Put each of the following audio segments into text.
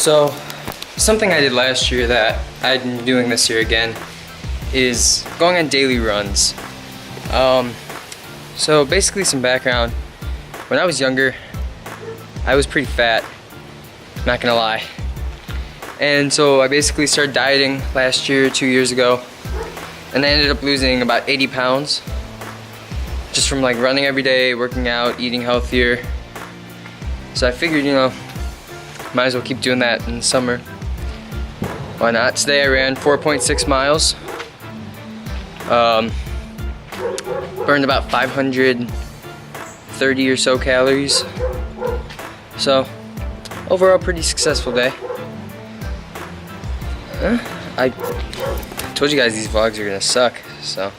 So, something I did last year that I'm doing this year again is going on daily runs. So basically some background. When I was younger, I was pretty fat, not gonna lie. And so I basically started dieting last year, 2 years ago, and I ended up losing about 80 pounds just from like running every day, working out, eating healthier. So I figured, you know, might as well keep doing that in the summer. Why not? Today I ran 4.6 miles. Burned about 530 or so calories. So, overall pretty successful day. I told you guys these vlogs are gonna suck, so.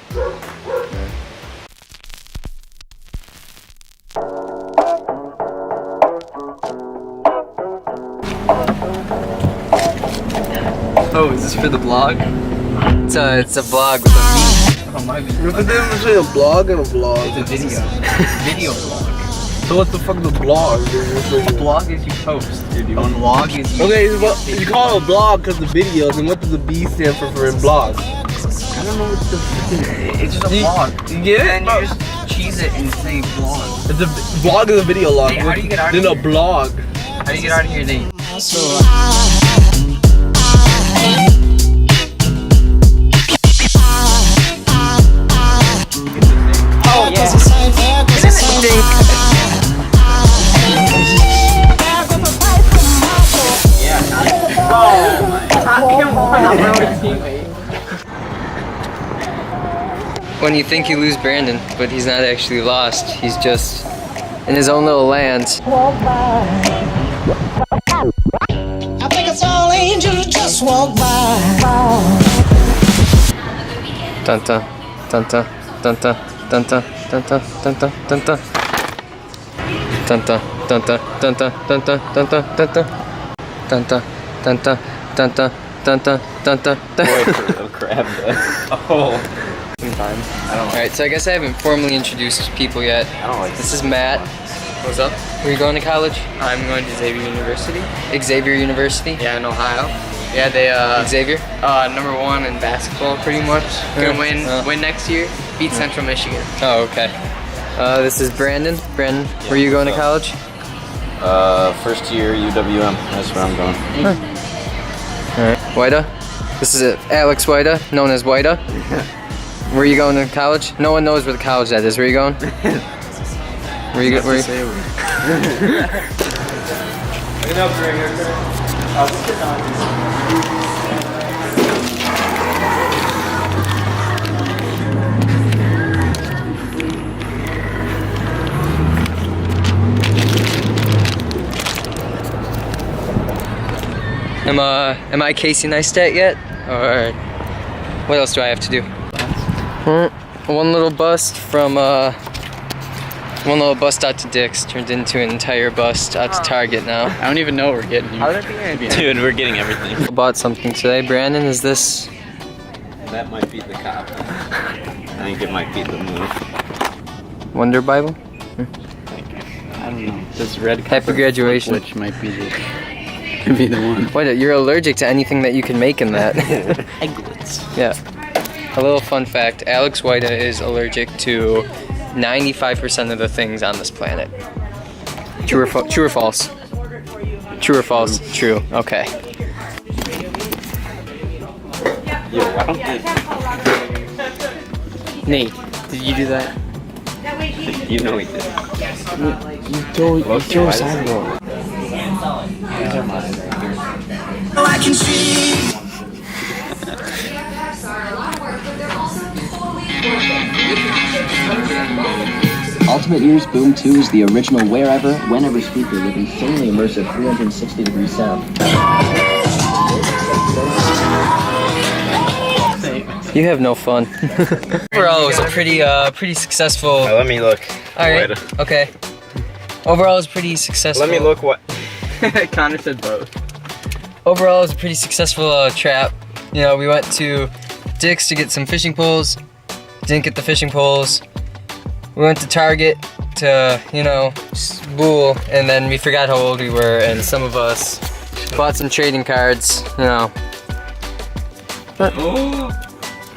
Oh, is this for the vlog? It's a vlog with a V. Oh my god. What's the difference between a blog and a vlog? It's a video. Video vlog. So what the fuck is a blog? A blog is you post, dude. A vlog is you... Okay, well, you call it a blog because of videos, and what does the B stand for in blog? I don't know what's the... It's just a vlog. You get it? And you just cheese it and say vlog. It's a vlog is a video log. Hey, how do you get out of here? Then a blog. How do you get out of here, Nate? Oh yeah. When you think you lose Brandon, but he's not actually lost. He's just in his own little land. I think it's all angels just walk by. Dun dun dun dun dun dun dun dun dun dun dun dun dun dun. Dun dun dun dun dun dun dun dun dun dun dun dun. Dun dun dun dun dun dun dun dun dun dun dun. Oh crap! Oh. Alright, so I guess I haven't formally introduced people yet. I don't like this. Is Matt. What's up? Where are you going to college? I'm going to Xavier University. Xavier University? Yeah, in Ohio. Yeah, they Xavier? #1 in basketball pretty much. Gonna win next year. Beat Central Michigan. Oh, okay. This is Brandon. Brandon, where are you going to college? First year UWM. That's where I'm going. Alright. Whita. This is Alex Whita, known as Whita. Where are you going to college? No one knows where the college that is. Where are you going? Where you going? Am I Casey Neistat yet? Or what else do I have to do? One little bust from one little bust out to Dick's turned into an entire bust out to Target now. I don't even know what we're getting here. How would that be? Dude, we're getting everything. I bought something today. Brandon, is this? That might be the cop. I think it might be the move. Wonder Bible? I don't know. This red Happy graduation. Which might be the one. Wait, you're allergic to anything that you can make in that. Egglets. Yeah. A little fun fact, Alex Whita is allergic to 95% of the things on this planet. True or false? True or false? True. Okay. Yo, I don't get... Nate, did you do that? You know he did. You throw a sidewalk. Oh, I can see. Ultimate Ears Boom 2 is the original wherever, whenever speaker with insanely immersive 360-degree sound. You have no fun. Overall, it was a pretty successful. Let me look. All right. Okay. Overall, it was pretty successful. Let me look what. Connor said both. Overall, it was a pretty successful trap. You know, we went to Dick's to get some fishing poles. Didn't get the fishing poles. We went to Target to, you know, spool, and then we forgot how old we were, and some of us Bought some trading cards, you know.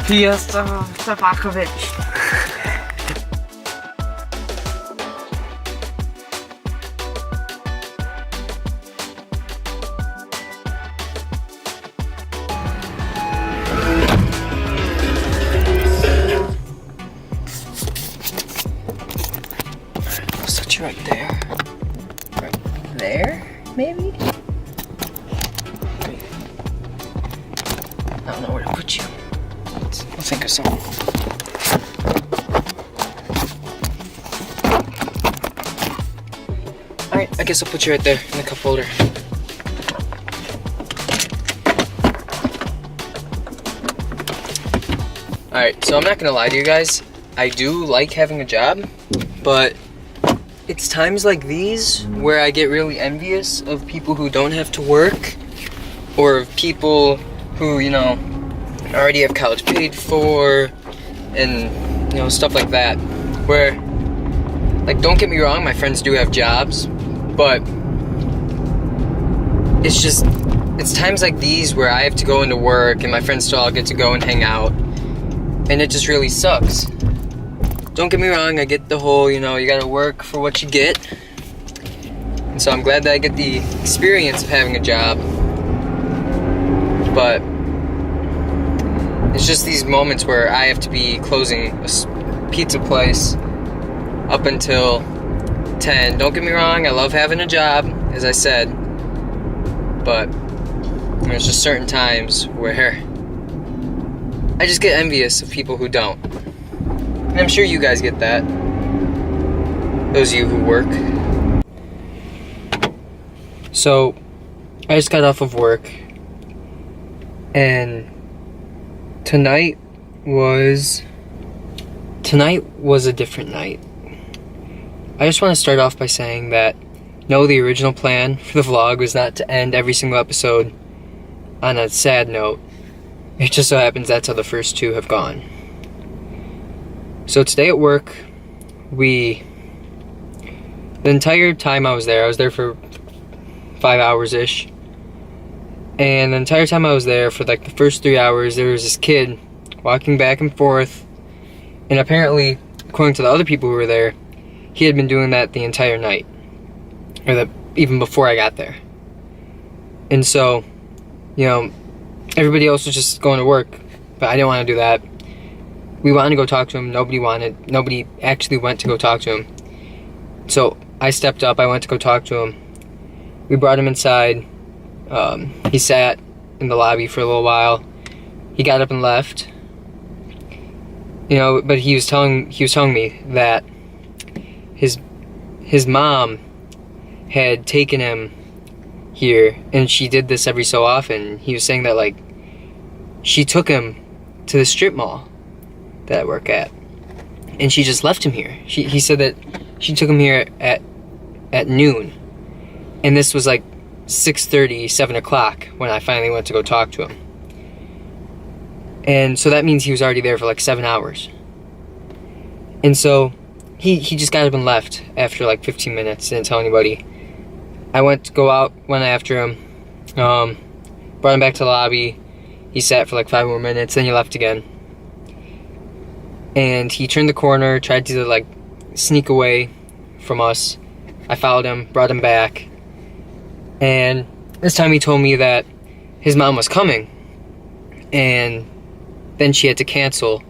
P.S. Stefakovic. I'll set you right there. Right there, maybe? I don't know where to put you. I'll think of something. Alright, I guess I'll put you right there in the cup holder. Alright, so I'm not gonna lie to you guys. I do like having a job, but it's times like these where I get really envious of people who don't have to work, or of people who, you know, already have college paid for, and, you know, stuff like that. Where, like, don't get me wrong, my friends do have jobs, but it's just, it's times like these where I have to go into work and my friends still all get to go and hang out, and it just really sucks. Don't get me wrong, I get the whole, you know, you gotta work for what you get. And so I'm glad that I get the experience of having a job. But it's just these moments where I have to be closing a pizza place up until 10. Don't get me wrong, I love having a job, as I said. But there's just certain times where I just get envious of people who don't. And I'm sure you guys get that. Those of you who work. So, I just got off of work. And tonight was a different night. I just want to start off by saying that no, the original plan for the vlog was not to end every single episode on a sad note. It just so happens that's how the first two have gone. So today at work, the entire time I was there for 5 hours-ish. And the entire time I was there, for like the first 3 hours, there was this kid walking back and forth. And apparently, according to the other people who were there, he had been doing that the entire night. Or even before I got there. And so, you know, everybody else was just going to work. But I didn't want to do that. We wanted to go talk to him. Nobody actually went to go talk to him. So I stepped up. I went to go talk to him. We brought him inside. He sat in the lobby for a little while. He got up and left. You know, but he was telling me that his mom had taken him here, and she did this every so often. He was saying that, like, she took him to the strip mall that I work at, and she just left him here. He said that she took him here at noon, and this was like 6:30, 7 o'clock when I finally went to go talk to him. And so that means he was already there for like 7 hours. And so he just got up and left after like 15 minutes, didn't tell anybody. I went after him, brought him back to the lobby. He sat for like 5 more minutes, then he left again. And he turned the corner, tried to like sneak away from us. I followed him, brought him back. And this time he told me that his mom was coming. And then she had to cancel.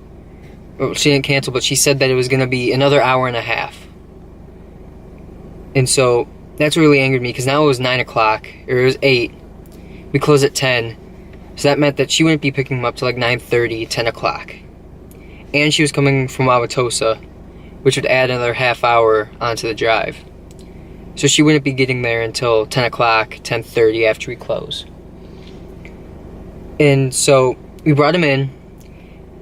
Well, she didn't cancel, but she said that it was going to be another hour and a half. And so that's what really angered me, because now it was 9 o'clock, or it was 8. We closed at 10. So that meant that she wouldn't be picking him up till like 9:30, 10 o'clock. And she was coming from Wauwatosa, which would add another half hour onto the drive. So she wouldn't be getting there until 10 o'clock, 10:30 after we close. And so we brought him in,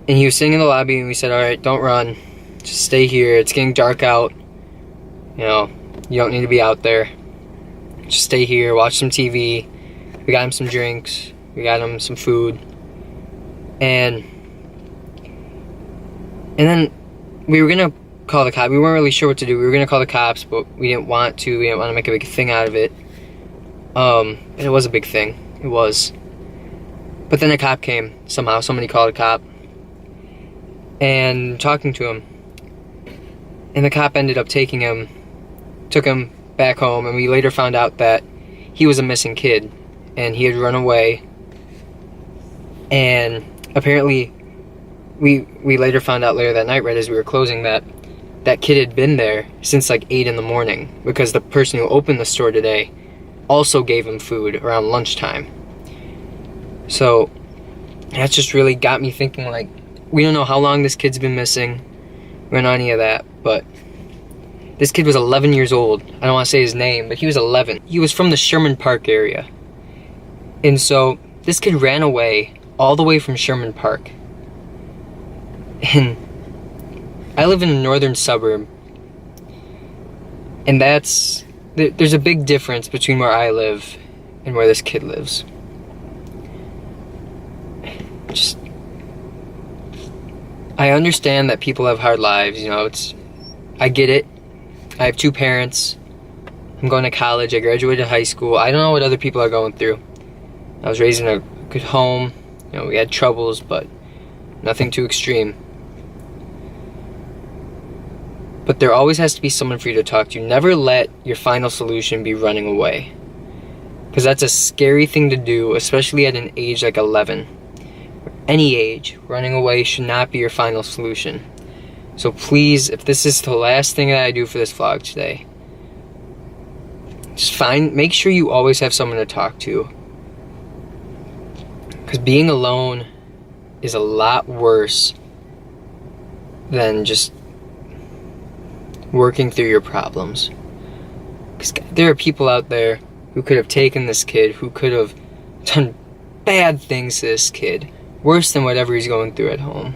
and he was sitting in the lobby, and we said, alright, don't run. Just stay here. It's getting dark out. You know, you don't need to be out there. Just stay here, watch some TV. We got him some drinks. We got him some food. And then we were going to call the cops. We weren't really sure what to do. We were going to call the cops, but we didn't want to. We didn't want to make a big thing out of it. It was a big thing. It was. But then a cop came. Somehow, somebody called a cop. And talking to him. And the cop ended up taking him, took him back home, and we later found out that he was a missing kid. And he had run away. And apparently, we later found out later that night, right as we were closing, that that kid had been there since like 8 in the morning. Because the person who opened the store today also gave him food around lunchtime. So, that just really got me thinking, like, we don't know how long this kid's been missing. We don't know any of that, but this kid was 11 years old. I don't want to say his name, but he was 11. He was from the Sherman Park area. And so, this kid ran away all the way from Sherman Park. And I live in a northern suburb. And there's a big difference between where I live and where this kid lives. I understand that people have hard lives, you know, I get it. I have 2 parents. I'm going to college. I graduated high school. I don't know what other people are going through. I was raised in a good home. You know, we had troubles, but nothing too extreme. But there always has to be someone for you to talk to. Never let your final solution be running away. Because that's a scary thing to do, especially at an age like 11. Any age, running away should not be your final solution. So please, if this is the last thing that I do for this vlog today, just make sure you always have someone to talk to. Because being alone is a lot worse than just working through your problems. Because there are people out there who could have taken this kid, who could have done bad things to this kid. Worse than whatever he's going through at home.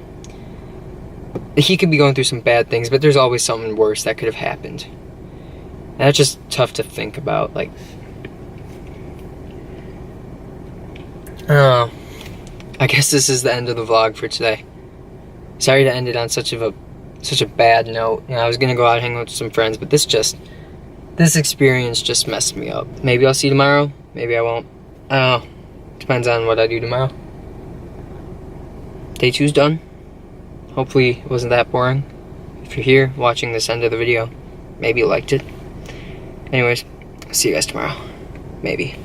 He could be going through some bad things, but there's always something worse that could have happened. And that's just tough to think about. Like, I don't know. I guess this is the end of the vlog for today. Sorry to end it on such a bad note. You know, I was gonna go out and hang out with some friends, but this experience just messed me up. Maybe I'll see you tomorrow. Maybe I won't. I don't know. Depends on what I do tomorrow. Day 2's done. Hopefully it wasn't that boring. If you're here watching this end of the video, maybe you liked it. Anyways, I'll see you guys tomorrow. Maybe.